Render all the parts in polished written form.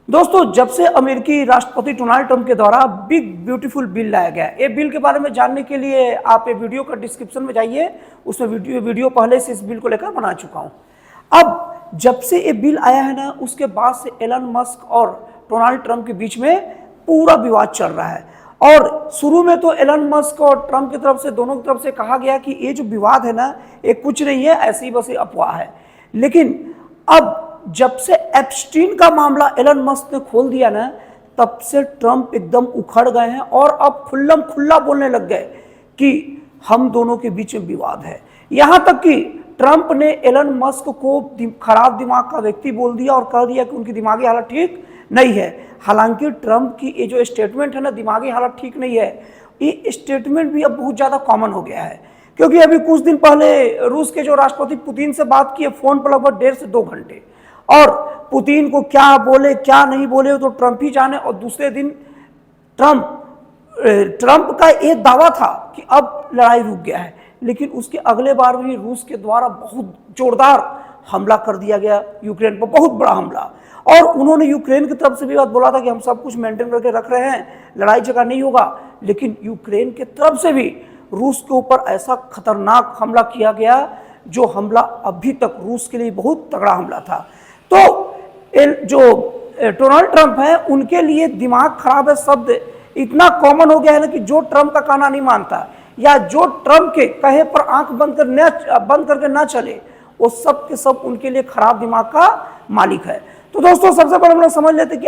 दोस्तों, जब से अमेरिकी राष्ट्रपति डोनाल्ड ट्रंप के द्वारा बिग ब्यूटीफुल बिल लाया गया, ये बिल के बारे में जानने के लिए आप ये वीडियो का डिस्क्रिप्शन में जाइए, उसमें वीडियो पहले से इस बिल को लेकर बना चुका हूं। अब जब से ये बिल आया है ना, उसके बाद से एलन मस्क और डोनाल्ड ट्रंप के बीच में पूरा विवाद चल रहा है। और शुरू में तो एलन मस्क और ट्रंप की तरफ से, दोनों की तरफ से कहा गया कि ये जो विवाद है ना, ये कुछ नहीं है, ऐसी बस अफवाह है। लेकिन अब जब से एप्स्टीन का मामला एलन मस्क ने खोल दिया ना, तब से ट्रंप एकदम उखड़ गए हैं और अब खुल्लम खुल्ला बोलने लग गए कि हम दोनों के बीच में विवाद है। यहां तक कि ट्रंप ने एलन मस्क को खराब दिमाग का व्यक्ति बोल दिया और कह दिया कि उनकी दिमागी हालत ठीक नहीं है। हालांकि ट्रंप की ये जो स्टेटमेंट है ना, दिमागी हालत ठीक नहीं है, ये स्टेटमेंट भी अब बहुत ज़्यादा कॉमन हो गया है। क्योंकि अभी कुछ दिन पहले रूस के जो राष्ट्रपति पुतिन से बात की है फ़ोन पर लगभग 1.5 से 2 घंटे, और पुतिन को क्या बोले क्या नहीं बोले तो ट्रंप ही जाने। और दूसरे दिन ट्रंप का ये दावा था कि अब लड़ाई रुक गया है, लेकिन उसके अगले बार भी रूस के द्वारा बहुत जोरदार हमला कर दिया गया यूक्रेन पर, बहुत बड़ा हमला। और उन्होंने यूक्रेन की तरफ से भी बात बोला था कि हम सब कुछ मेंटेन करके रख रहे हैं, लड़ाई झगड़ा नहीं होगा। लेकिन यूक्रेन की तरफ से भी रूस के ऊपर ऐसा खतरनाक हमला किया गया, जो हमला अभी तक रूस के लिए बहुत तगड़ा हमला था। तो जो डोनाल्ड ट्रंप है, उनके लिए दिमाग खराब है शब्द इतना कॉमन हो गया है ना कि जो ट्रंप का कहना नहीं मानता या जो ट्रंप के कहे पर आंख बंद करके ना चले, वो सब के सब उनके लिए खराब दिमाग का मालिक है। तो दोस्तों, सबसे पहले हम लोग समझ लेते हैं कि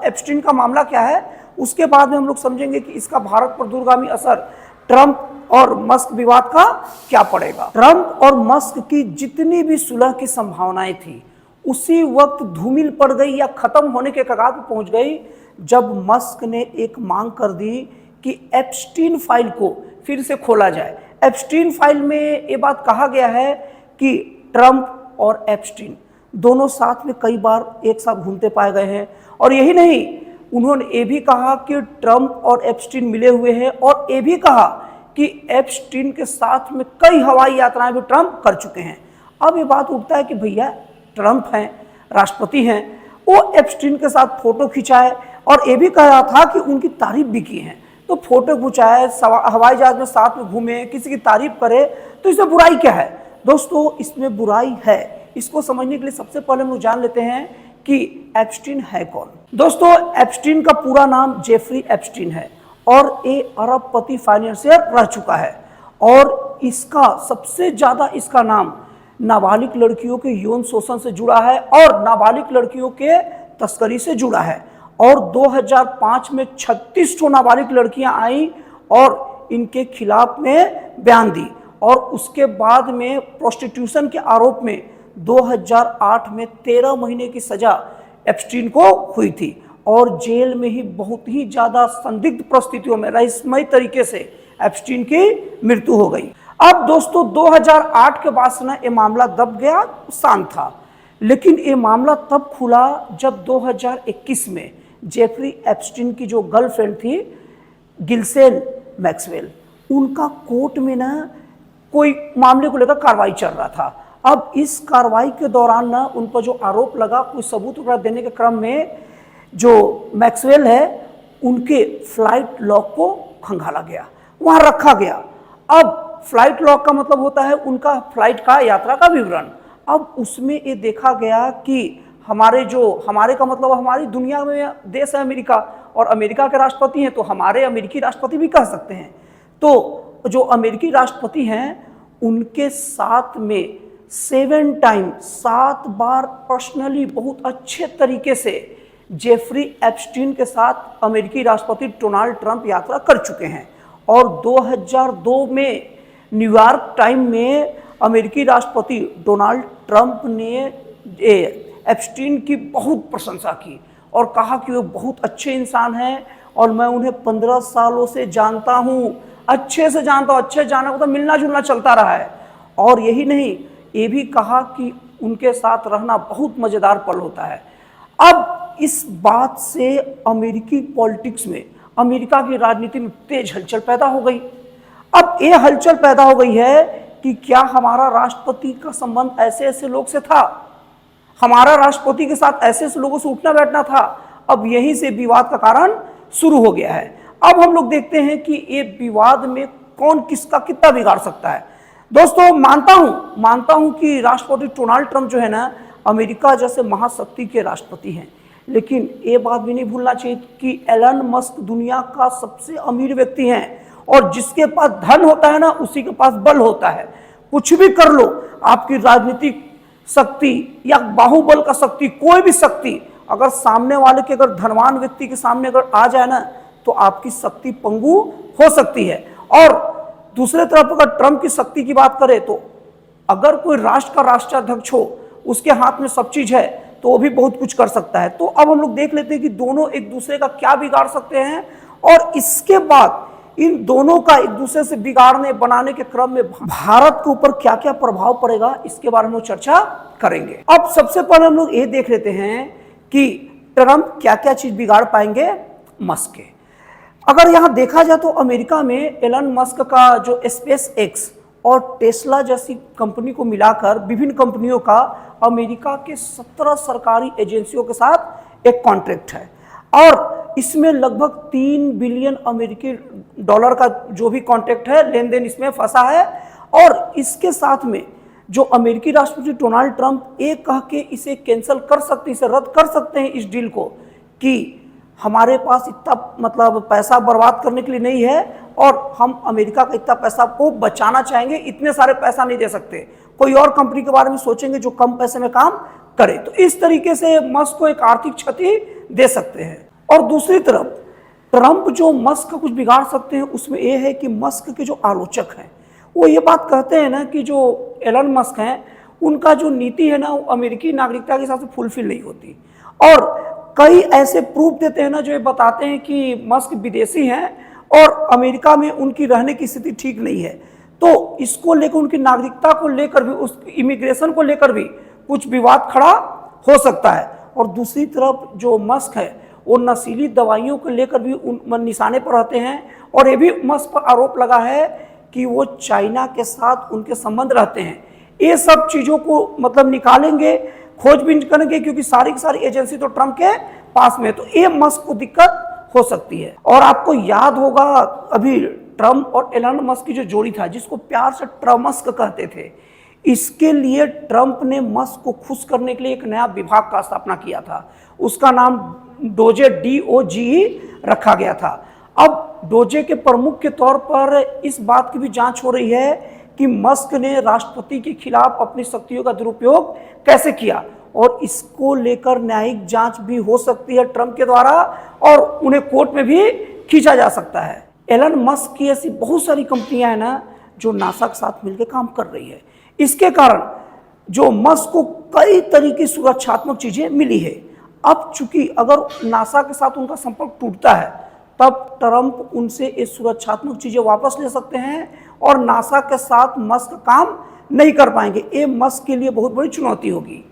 एप्स्टीन का मामला क्या है। उसके बाद में हम लोग समझेंगे कि इसका भारत पर दूरगामी असर ट्रंप और मस्क विवाद का क्या पड़ेगा। ट्रंप और मस्क की जितनी भी सुलह की संभावनाएं थी, उसी वक्त धूमिल पड़ गई या खत्म होने के कगार पर पहुंच गई, जब मस्क ने एक मांग कर दी कि एप्स्टीन फाइल को फिर से खोला जाए। एप्स्टीन फाइल में ये बात कहा गया है कि ट्रंप और एप्स्टीन दोनों साथ में कई बार एक साथ घूमते पाए गए हैं। और यही नहीं, उन्होंने ये भी कहा कि ट्रंप और एप्स्टीन मिले हुए हैं, और ये भी कहा कि एप्स्टीन के साथ में कई हवाई यात्राएं भी ट्रंप कर चुके हैं। अब ये बात उठता है कि भैया, ट्रंप हैं, राष्ट्रपति हैं, वो एप्स्टीन के साथ फोटो खिंचाए और ये भी कह रहा था कि उनकी तारीफ भी की है। तो फोटो खिंचाए, हवाई जहाज में साथ में घूमे, किसी की तारीफ करे, तो इसमें बुराई क्या है? दोस्तों, इसमें बुराई है। इसको समझने के लिए सबसे पहले हम लोग जान लेते हैं कि एप्स्टीन है कौन। दोस्तों, एप्स्टीन का पूरा नाम जेफरी एप्स्टीन है और ये अरबपति फाइनेंशियर रह चुका है। और इसका सबसे ज़्यादा इसका नाम नाबालिग लड़कियों के यौन शोषण से जुड़ा है और नाबालिग लड़कियों के तस्करी से जुड़ा है। और 2005 में 36 ठो नाबालिग लड़कियां आई और इनके खिलाफ में बयान दी। और उसके बाद में प्रोस्टिट्यूशन के आरोप में 2008 में 13 महीने की सजा एप्स्टीन को हुई थी और जेल में ही बहुत ही ज़्यादा संदिग्ध परिस्थितियों में रहस्यमय तरीके से एप्स्टीन की मृत्यु हो गई। अब दोस्तों, 2008 के बाद से ना ये मामला दब गया, शांत था। लेकिन ये मामला तब खुला जब 2021 में जेफरी एप्स्टीन की जो गर्लफ्रेंड थी गिल्सेन मैक्सवेल, उनका कोर्ट में ना कोई मामले को लेकर कार्रवाई चल रहा था। अब इस कार्रवाई के दौरान ना उन पर जो आरोप लगा, कोई सबूत वगैरह देने के क्रम में जो मैक्सवेल है, उनके फ्लाइट लॉग को खंगाला गया, वहाँ रखा गया। अब फ्लाइट लॉग का मतलब होता है उनका फ्लाइट का यात्रा का विवरण। अब उसमें ये देखा गया कि हमारे का मतलब हमारी दुनिया में देश है अमेरिका, और अमेरिका के राष्ट्रपति हैं तो हमारे अमेरिकी राष्ट्रपति भी कह सकते हैं। तो जो अमेरिकी राष्ट्रपति हैं, उनके साथ में 7 बार पर्सनली बहुत अच्छे तरीके से जेफरी एप्स्टीन के साथ अमेरिकी राष्ट्रपति डोनाल्ड ट्रंप यात्रा कर चुके हैं। और 2002 में न्यूयॉर्क टाइम में अमेरिकी राष्ट्रपति डोनाल्ड ट्रंप ने एप्स्टीन की बहुत प्रशंसा की और कहा कि वो बहुत अच्छे इंसान हैं और मैं उन्हें 15 सालों से जानता हूँ, अच्छे से जानता हूँ। अच्छे जाना तो मिलना जुलना चलता रहा है। और यही नहीं, ये भी कहा कि उनके साथ रहना बहुत मज़ेदार पल होता है। अब इस बात से अमेरिकी पॉलिटिक्स में, अमेरिका की राजनीति में तेज हलचल पैदा हो गई। अब ये हलचल पैदा हो गई है कि क्या हमारा राष्ट्रपति का संबंध ऐसे ऐसे लोग से था। हमारा राष्ट्रपति के साथ ऐसे ऐसे लोगों से उठना बैठना था। अब यहीं से विवाद का कारण शुरू हो गया है। अब हम लोग देखते हैं कि ये विवाद में कौन किसका कितना बिगाड़ सकता है। दोस्तों, मानता हूं कि राष्ट्रपति डोनाल्ड ट्रंप जो है ना, अमेरिका जैसे महाशक्ति के राष्ट्रपति हैं, लेकिन ये बात भी नहीं भूलना चाहिए कि एलन मस्क दुनिया का सबसे अमीर व्यक्ति हैं, और जिसके पास धन होता है ना, उसी के पास बल होता है। कुछ भी कर लो, आपकी राजनीतिक शक्ति या बाहुबल का शक्ति, कोई भी शक्ति अगर सामने वाले के, अगर धनवान व्यक्ति के सामने अगर आ जाए ना, तो आपकी शक्ति पंगु हो सकती है। और दूसरे तरफ अगर ट्रंप की शक्ति की बात करें, तो अगर कोई राष्ट्र का राष्ट्राध्यक्ष हो, उसके हाथ में सब चीज है, तो वो भी बहुत कुछ कर सकता है। तो अब हम लोग देख लेते हैं कि दोनों एक दूसरे का क्या बिगाड़ सकते हैं, और इसके बाद इन दोनों का एक दूसरे से बिगाड़ने बनाने के क्रम में भारत के ऊपर क्या क्या प्रभाव पड़ेगा, इसके बारे में चर्चा करेंगे। अब सबसे पहले हम लोग ये देख लेते हैं कि ट्रंप क्या क्या चीज बिगाड़ पाएंगे मस्क के। अगर यहां देखा जाए तो अमेरिका में एलन मस्क का जो स्पेस एक्स और टेस्ला जैसी कंपनी को मिलाकर विभिन्न कंपनियों का अमेरिका के 17 सरकारी एजेंसियों के साथ एक कॉन्ट्रैक्ट है, और इसमें लगभग 3 बिलियन अमेरिकी डॉलर का जो भी कॉन्ट्रैक्ट है, लेन देन इसमें फंसा है। और इसके साथ में जो अमेरिकी राष्ट्रपति डोनाल्ड ट्रंप एक कह के इसे कैंसिल कर सकते, इसे रद्द कर सकते हैं इस डील को, कि हमारे पास इतना मतलब पैसा बर्बाद करने के लिए नहीं है, और हम अमेरिका का इतना पैसा को बचाना चाहेंगे, इतने सारे पैसा नहीं दे सकते, कोई और कंपनी के बारे में सोचेंगे जो कम पैसे में काम करे। तो इस तरीके से मस्क को एक आर्थिक क्षति दे सकते हैं। और दूसरी तरफ ट्रंप जो मस्क का कुछ बिगाड़ सकते हैं, उसमें यह है कि मस्क के जो आलोचक हैं वो ये बात कहते हैं ना कि जो एलन मस्क हैं, उनका जो नीति है ना, वो अमेरिकी नागरिकता के हिसाब से फुलफिल नहीं होती। और कई ऐसे प्रूफ देते हैं ना जो ये बताते हैं कि मस्क विदेशी हैं और अमेरिका में उनकी रहने की स्थिति ठीक नहीं है। तो इसको लेकर, उनकी नागरिकता को लेकर भी, उस इमिग्रेशन को लेकर भी कुछ विवाद खड़ा हो सकता है। और दूसरी तरफ जो मस्क है वो नशीली दवाइयों को लेकर भी निशाने पर रहते हैं, और ये भी मस्क पर आरोप लगा है कि वो चाइना के साथ उनके संबंध रहते हैं। ये सब चीज़ों को मतलब निकालेंगे, खोजबीन करेंगे, क्योंकि सारी की सारी एजेंसी तो ट्रंप के पास में है, तो ये मस्क को दिक्कत हो सकती है। और आपको याद होगा अभी ट्रंप और एलन मस्क की जो जोड़ी था, जिसको प्यार से ट्रमस्क कहते थे, इसके लिए ट्रंप ने मस्क को खुश करने के लिए एक नया विभाग का स्थापना किया था। उसका नाम डोजे DOGE रखा गया था। अब डोजे के प्रमुख के तौर पर इस बात की भी जांच हो रही है कि मस्क ने राष्ट्रपति के खिलाफ अपनी शक्तियों का दुरुपयोग कैसे किया, और इसको लेकर न्यायिक जांच भी हो सकती है ट्रंप के द्वारा, और उन्हें कोर्ट में भी खींचा जा सकता है। एलन मस्क की ऐसी बहुत सारी कंपनियां हैं ना जो नासा के साथ मिलकर काम कर रही है। इसके कारण जो मस्क को कई तरह की सुरक्षात्मक चीजें मिली है। अब चूंकि अगर नासा के साथ उनका संपर्क टूटता है, तब ट्रंप उनसे ये सुरक्षात्मक चीजें वापस ले सकते हैं, और नासा के साथ मस्क काम नहीं कर पाएंगे। ये मस्क के लिए बहुत बड़ी चुनौती होगी।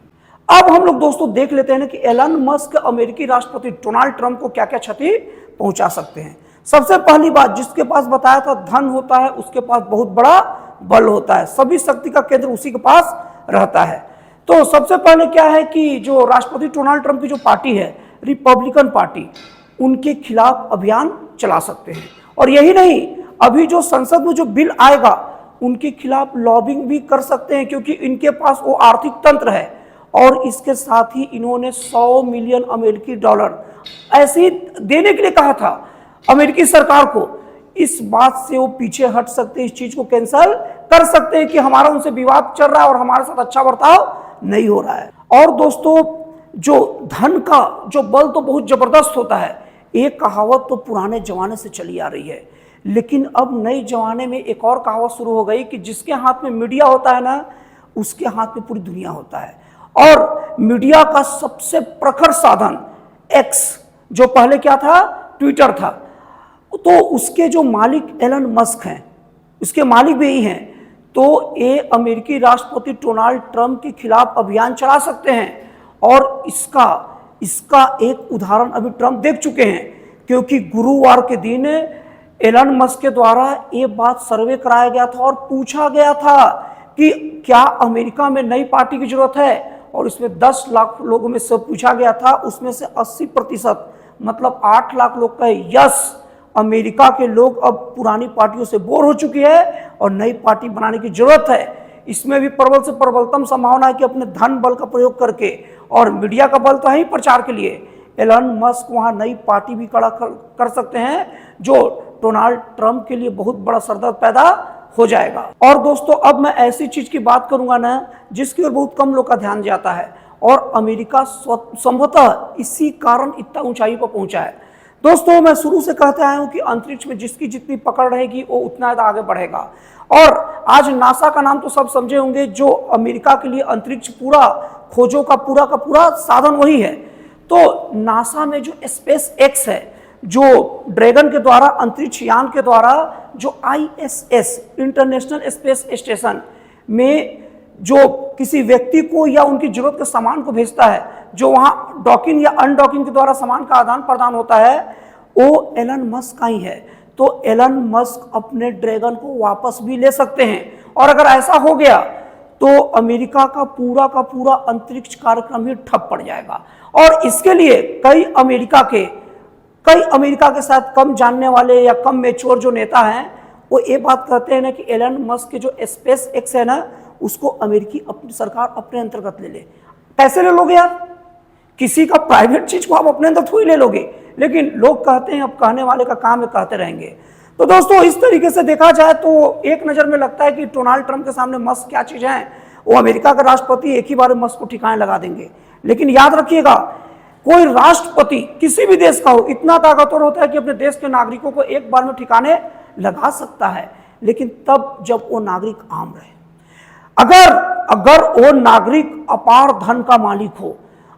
अब हम लोग दोस्तों देख लेते हैं कि एलन मस्क अमेरिकी राष्ट्रपति डोनाल्ड ट्रंप को क्या क्या क्षति पहुंचा सकते हैं। सबसे पहली बात, जिसके पास बताया था धन होता है, उसके पास बहुत बड़ा बल होता है, सभी शक्ति का केंद्र उसी के पास रहता है। तो सबसे पहले क्या है कि जो राष्ट्रपति डोनाल्ड ट्रंप की जो पार्टी है, रिपब्लिकन पार्टी, उनके खिलाफ अभियान चला सकते हैं। और यही नहीं, अभी जो संसद में जो बिल आएगा उनके खिलाफ लॉबिंग भी कर सकते हैं, क्योंकि इनके पास वो आर्थिक तंत्र है। और इसके साथ ही इन्होंने 100 मिलियन अमेरिकी डॉलर ऐसे देने के लिए कहा था अमेरिकी सरकार को। इस बात से वो पीछे हट सकते हैं, इस चीज को कैंसिल कर सकते हैं कि हमारा उनसे विवाद चल रहा है और हमारे साथ अच्छा बर्ताव नहीं हो रहा है। और दोस्तों, जो धन का जो बल तो बहुत जबरदस्त होता है, एक कहावत तो पुराने जमाने से चली आ रही है, लेकिन अब नए जमाने में एक और कहावत शुरू हो गई कि जिसके हाथ में मीडिया होता है ना, उसके हाथ में पूरी दुनिया होता है। और मीडिया का सबसे प्रखर साधन एक्स, जो पहले क्या था, ट्विटर था, तो उसके जो मालिक एलन मस्क हैं, उसके मालिक भी यही हैं। तो ये अमेरिकी राष्ट्रपति डोनाल्ड ट्रंप के खिलाफ अभियान चला सकते हैं। और इसका एक उदाहरण अभी ट्रंप देख चुके हैं, क्योंकि गुरुवार के दिन एलन मस्क के द्वारा ये बात सर्वे कराया गया था और पूछा गया था कि क्या अमेरिका में नई पार्टी की जरूरत है, और इसमें 10 लाख लोगों में से पूछा गया था, उसमें से 80% मतलब 8 लाख लोग का यस, अमेरिका के लोग अब पुरानी पार्टियों से बोर हो चुकी है और नई पार्टी बनाने की जरूरत है। इसमें भी प्रबल से प्रबलतम संभावना है कि अपने धन बल का प्रयोग करके, और मीडिया का बल तो है ही प्रचार के लिए, एलन मस्क वहां नई पार्टी भी खड़ा कर सकते हैं जो डोनाल्ड ट्रंप के लिए बहुत बड़ा सरदर्द पैदा हो जाएगा। और दोस्तों, अब मैं ऐसी चीज की बात करूंगा ना जिसकी ओर बहुत कम लोग का ध्यान जाता है, और अमेरिका संभवतः इसी कारण इतना ऊंचाई पर पहुंचा है। दोस्तों, मैं शुरू से कहते आया हूं कि अंतरिक्ष में जिसकी जितनी पकड़ रहेगी वो उतना ज्यादा आगे बढ़ेगा। और आज नासा का नाम तो सब समझे होंगे, जो अमेरिका के लिए अंतरिक्ष पूरा खोजों का पूरा साधन वही है। तो नासा में जो स्पेस एक्स है, जो ड्रैगन के द्वारा अंतरिक्ष यान के द्वारा जो ISS इंटरनेशनल स्पेस स्टेशन में जो किसी व्यक्ति को या उनकी जरूरत के सामान को भेजता है, जो वहां डॉकिंग या अनडॉकिंग के द्वारा सामान का आदान प्रदान होता है, वो एलन मस्क का ही है। तो एलन मस्क अपने ड्रैगन को वापस भी ले सकते हैं, और अगर ऐसा हो गया तो अमेरिका का पूरा अंतरिक्ष कार्यक्रम ही ठप पड़ जाएगा। और इसके लिए कई अमेरिका के साथ कम जानने वाले या कम मेच्योर जो नेता हैं, वो ये बात कहते हैं ना कि एलन मस्क के जो स्पेस एक्स है ना, उसको अमेरिकी अपनी सरकार अपने अंतर्गत ले ले। कैसे ले लोगे यार? किसी का प्राइवेट चीज को आप अपने अंदर थोड़ी ले लोगे। लेकिन लोग कहते हैं, अब कहने वाले का काम है, कहते रहेंगे। तो दोस्तों, इस तरीके से देखा जाए तो एक नजर में लगता है कि डोनाल्ड ट्रंप के सामने मस्क क्या चीज है, वो अमेरिका का राष्ट्रपति एक ही बार में मस्क को ठिकाने लगा देंगे। लेकिन याद रखिएगा, कोई राष्ट्रपति किसी भी देश का हो इतना ताकतवर होता है कि अपने देश के नागरिकों को एक बार में ठिकाने लगा सकता है, लेकिन तब जब वो नागरिक आम रहे। अगर वो नागरिक अपार धन का मालिक हो,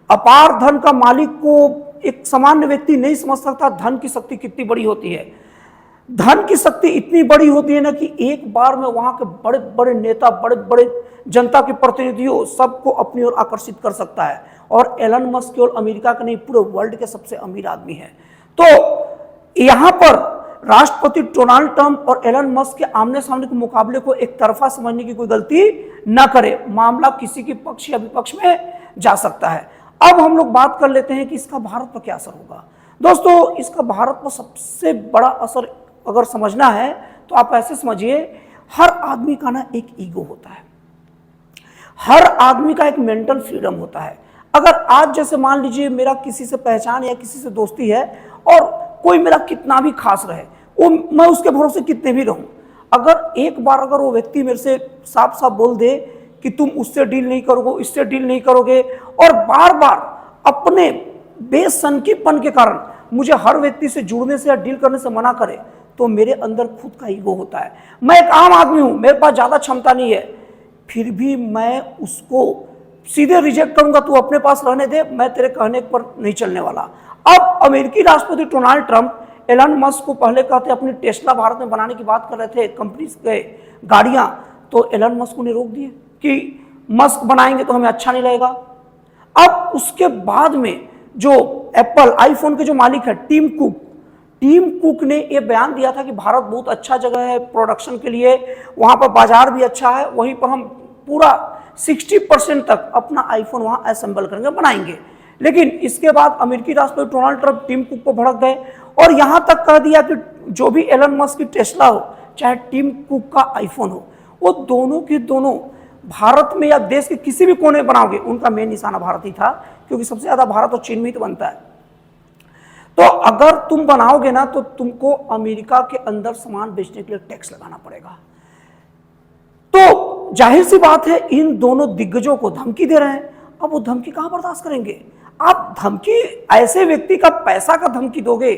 अपार धन का मालिक को एक सामान्य व्यक्ति नहीं समझ सकता धन की शक्ति कितनी बड़ी होती है। धन की शक्ति इतनी बड़ी होती है ना कि एक बार में वहां के बड़े बड़े नेता, बड़े बड़े जनता के प्रतिनिधियों सबको अपनी ओर आकर्षित कर सकता है। और एलन मस्क केवल अमेरिका के नहीं, पूरे वर्ल्ड के सबसे अमीर आदमी है। तो यहां पर राष्ट्रपति डोनाल्ड ट्रंप और एलन मस्क के आमने सामने के मुकाबले को एक तरफा समझने की कोई गलती ना करे। मामला किसी के पक्ष या विपक्ष में जा सकता है। अब हम लोग बात कर लेते हैं कि इसका भारत पर क्या असर होगा। दोस्तों, इसका भारत पर सबसे बड़ा असर अगर समझना है तो आप ऐसे समझिए, हर आदमी का ना एक ईगो होता है, हर आदमी का एक मेंटल फ्रीडम होता है। अगर आज जैसे मान लीजिए मेरा किसी से पहचान या किसी से दोस्ती है, और कोई मेरा कितना भी खास रहे, वो मैं उसके भरोसे कितने भी रहूं, अगर एक बार अगर वो व्यक्ति मेरे से साफ साफ बोल दे कि तुम उससे डील नहीं करोगे, इससे डील नहीं करोगे, और बार बार अपने बेसनकीपन के कारण मुझे हर व्यक्ति से जुड़ने से या डील करने से मना करे, तो मेरे अंदर खुद का ईगो होता है। मैं एक आम आदमी हूं, मेरे पास ज्यादा क्षमता नहीं है, फिर भी मैं उसको सीधे रिजेक्ट करूंगा, तू अपने पास रहने दे, मैं तेरे कहने पर नहीं चलने वाला। अब अमेरिकी राष्ट्रपति डोनाल्ड ट्रंप एलन मस्क को पहले कहते अपनी टेस्ला भारत में बनाने की बात कर रहे थे, कंपनी के गाड़ियां, तो एलन मस्क ने रोक दिए कि मस्क बनाएंगे तो हमें अच्छा नहीं लगेगा। अब उसके बाद में जो एप्पल आईफोन के जो मालिक है टिम कुक ने यह बयान दिया था कि भारत बहुत अच्छा जगह है प्रोडक्शन के लिए, वहां पर बाजार भी अच्छा है, वहीं पर हम पूरा 60% तक अपना आईफोन वहां असेंबल करेंगे, बनाएंगे। लेकिन इसके बाद अमेरिकी राष्ट्रपति डोनाल्ड ट्रंप टिम कुक को भड़क गए और यहां तक कह दिया कि जो भी एलन मस्क की टेस्ला हो चाहे टिम कुक का आईफोन हो, वो दोनों के दोनों भारत में या देश के किसी भी कोने बनाओगे, उनका मेन निशाना भारत ही था, क्योंकि सबसे ज्यादा भारत और चीन में ही तो बनता है। तो अगर तुम बनाओगे ना तो तुमको अमेरिका के अंदर सामान बेचने के लिए टैक्स लगाना पड़ेगा। तो जाहिर सी बात है, इन दोनों दिग्गजों को धमकी दे रहे हैं। अब वो धमकी कहां बर्दाश्त करेंगे? आप धमकी ऐसे व्यक्ति का पैसा का धमकी दोगे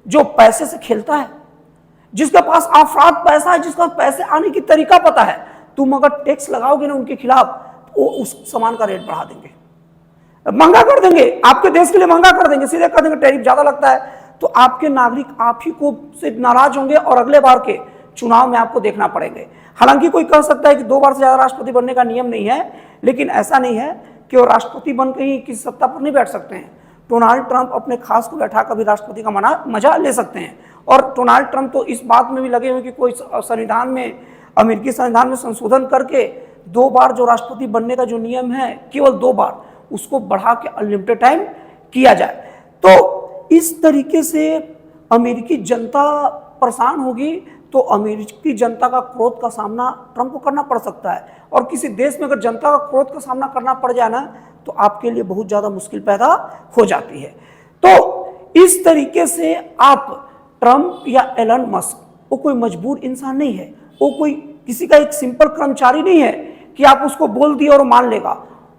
जो पैसे से खेलता है, जिसके पास अफराद पैसा है, जिसका पैसे आने की तरीका पता है। तुम अगर टैक्स लगाओगे ना उनके खिलाफ, वो उस सामान का रेट बढ़ा देंगे, महंगा कर देंगे, आपके देश के लिए महंगा कर देंगे, सीधे कर देंगे टैरिफ ज्यादा लगता है, तो आपके नागरिक आप ही को से नाराज होंगे और अगले बार के चुनाव में आपको देखना पड़ेंगे। हालांकि कोई कह सकता है कि 2 बार से ज्यादा राष्ट्रपति बनने का नियम नहीं है, लेकिन ऐसा नहीं है कि वो राष्ट्रपति बन के ही किसी सत्ता पर नहीं बैठ सकते हैं। डोनाल्ड ट्रंप अपने खास को बैठा कर भी राष्ट्रपति का मजा ले सकते हैं। और डोनाल्ड ट्रंप तो इस बात में भी लगे हुए कि कोई संविधान में, अमेरिकी संविधान में संशोधन करके 2 बार जो राष्ट्रपति बनने का जो नियम है केवल 2 बार, उसको बढ़ा के अनलिमिटेड टाइम किया जाए। तो इस तरीके से अमेरिकी जनता परेशान होगी, तो अमेरिकी जनता का क्रोध का सामना ट्रंप को करना पड़ सकता है। और किसी देश में अगर जनता का क्रोध का सामना करना पड़ जाए ना, तो आपके लिए बहुत ज़्यादा मुश्किल पैदा हो जाती है। तो इस तरीके से आप ट्रंप या एलन मस्क, वो कोई मजबूर इंसान नहीं है, वो कोई किसी का एक सिंपल कर्मचारी नहीं है कि आप उसको बोल दिए और मान लेगा।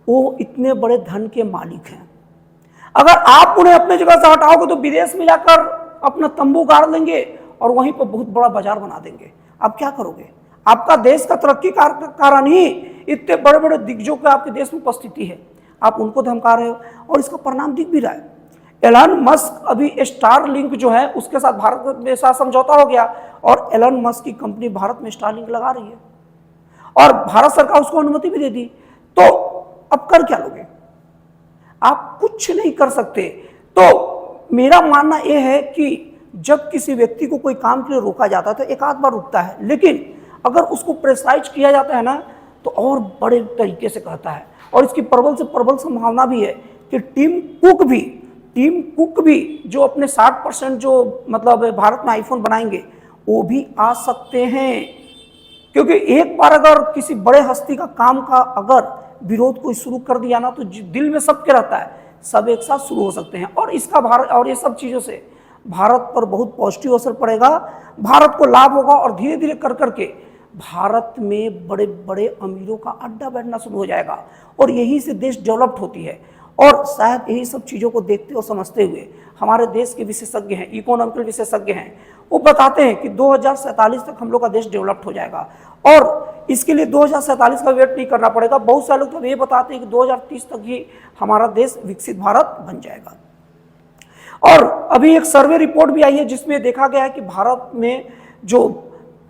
वो इतने बड़े धन के मालिक हैं। अगर आप उन्हें अपने जगह से हटाओगे तो विदेश में जाकर अपना तंबू गाड़ लेंगे और वहीं पर बहुत बड़ा बाजार बना देंगे। आप क्या करोगे? आपका देश का तरक्की कारण ही इतने बड़े बड़े दिग्गजों के आपके देश में उपस्थिति है, आप उनको धमका रहे हो और इसका परिणाम दिख भी रहा है। एलन मस्क अभी स्टारलिंक जो है उसके साथ भारत के साथ समझौता हो गया और एलन मस्क की कंपनी भारत में स्टारलिंक लगा रही है और भारत सरकार उसको अनुमति भी दे दी। तो अब कर क्या लोगे? आप कुछ नहीं कर सकते। तो मेरा मानना यह है कि जब किसी व्यक्ति को कोई काम के लिए रोका जाता है तो एक आध बार रुकता है, लेकिन अगर उसको प्रेशराइज किया जाता है ना तो और बड़े तरीके से कहता है। और इसकी प्रबल से प्रबल संभावना भी है कि टीम कुक भी जो अपने 60% जो मतलब भारत में आईफोन बनाएंगे वो भी आ सकते हैं। क्योंकि एक बार अगर किसी बड़े हस्ती का काम का अगर विरोध कोई शुरू कर दिया ना तो दिल में सबके रहता है, सब एक साथ शुरू हो सकते हैं। और इसका भारत और ये सब चीज़ों से भारत पर बहुत पॉजिटिव असर पड़ेगा, भारत को लाभ होगा और धीरे धीरे कर करके भारत में बड़े बड़े अमीरों का अड्डा बैठना शुरू हो जाएगा और यही से देश डेवलप्ड होती है। और शायद यही सब चीज़ों को देखते और समझते हुए हमारे देश के विशेषज्ञ हैं, इकोनॉमिकल विशेषज्ञ हैं, वो बताते हैं कि 2047 तक हम लोग का देश डेवलप्ड हो जाएगा। और इसके लिए 2047 का वेट नहीं करना पड़ेगा। बहुत सारे लोग तो ये बताते हैं कि 2030 तक ही हमारा देश विकसित भारत बन जाएगा। और अभी एक सर्वे रिपोर्ट भी आई है जिसमें देखा गया है कि भारत में जो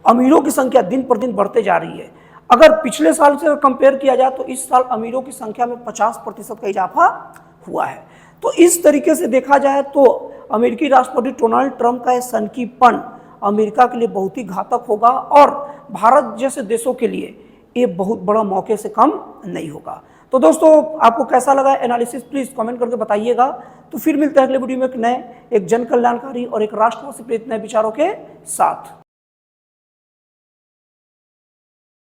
अमीरों की संख्या दिन पर दिन बढ़ते जा रही है। अगर पिछले साल से कंपेयर किया जाए तो इस साल अमीरों की संख्या में 50% का इजाफा हुआ है। तो इस तरीके से देखा जाए तो अमेरिकी राष्ट्रपति डोनाल्ड ट्रंप का यह सनकीपन अमेरिका के लिए बहुत ही घातक होगा और भारत जैसे देशों के लिए ये बहुत बड़ा मौके से कम नहीं होगा। तो दोस्तों, आपको कैसा लगा एनालिसिस प्लीज़ कमेंट करके बताइएगा। तो फिर मिलते हैं अगले वीडियो में एक नए, एक जन कल्याणकारी और एक राष्ट्र से प्रेरित नए विचारों के साथ।